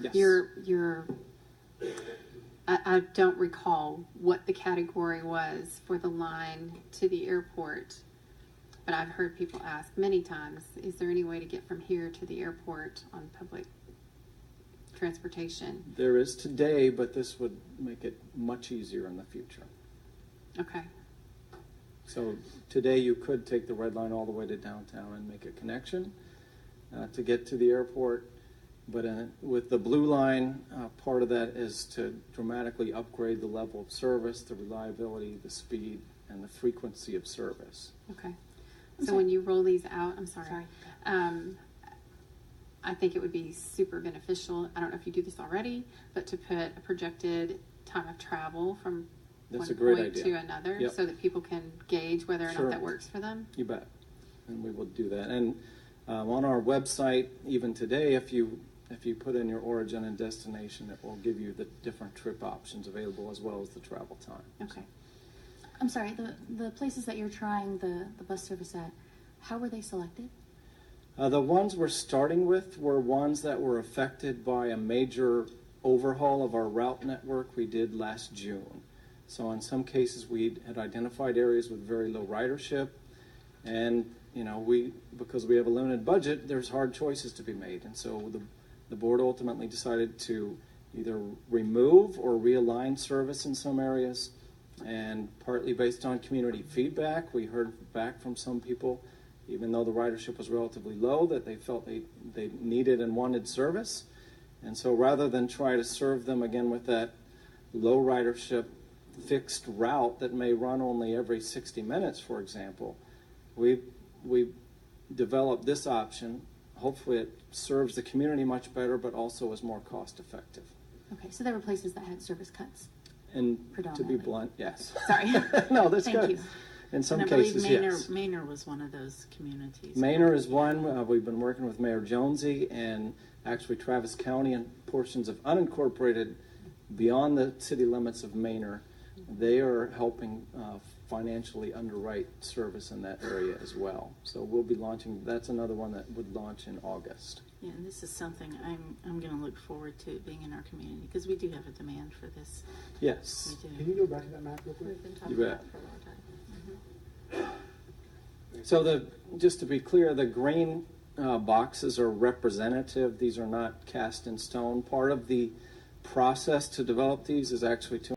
Yes. I don't recall what the category was for the line to the airport, but I've heard people ask many times, is there any way to get from here to the airport on public transportation? There is today, but this would make it much easier in the future. Okay. So today you could take the red line all the way to downtown and make a connection to get to the airport. But with the blue line, part of that is to dramatically upgrade the level of service, the reliability, the speed, and the frequency of service. Okay. So when you roll these out, I'm sorry. I think it would be super beneficial. I don't know if you do this already, but to put a projected time of travel from That's one a great point idea. to another, Yep. so that people can gauge whether or Sure. not that works for them. You bet. And we will do that. And on our website, even today, if you put in your origin and destination, it will give you the different trip options available as well as the travel time. Okay. I'm sorry, the places that you're trying the bus service at, how were they selected? The ones we're starting with were ones that were affected by a major overhaul of our route network we did last June. So in some cases we had identified areas with very low ridership, and because we have a limited budget, there's hard choices to be made. And so the board ultimately decided to either remove or realign service in some areas, and partly based on community feedback, we heard back from some people, even though the ridership was relatively low, that they felt they needed and wanted service. And so rather than try to serve them again with that low ridership fixed route that may run only every 60 minutes, for example, we developed this option. Hopefully it serves the community much better, but also is more cost effective. Okay, so there were places that had service cuts. And to be Predominantly. blunt, yes. Sorry. No, that's Thank good. you. In some And I believe cases, Manor, yes. Manor was one of those communities. Manor is one. We've been working with Mayor Jonesy and actually Travis County and portions of unincorporated beyond the city limits of Manor. They are helping financially underwrite service in that area as well. So we'll be launching, that's another one that would launch in August. Yeah, and this is something I'm going to look forward to being in our community, because we do have a demand for this. Yes. We do. Can you go back to that map real quick? We've been talking You about bet. it for a long time. So just to be clear, the green boxes are representative. These are not cast in stone. Part of the process to develop these is actually to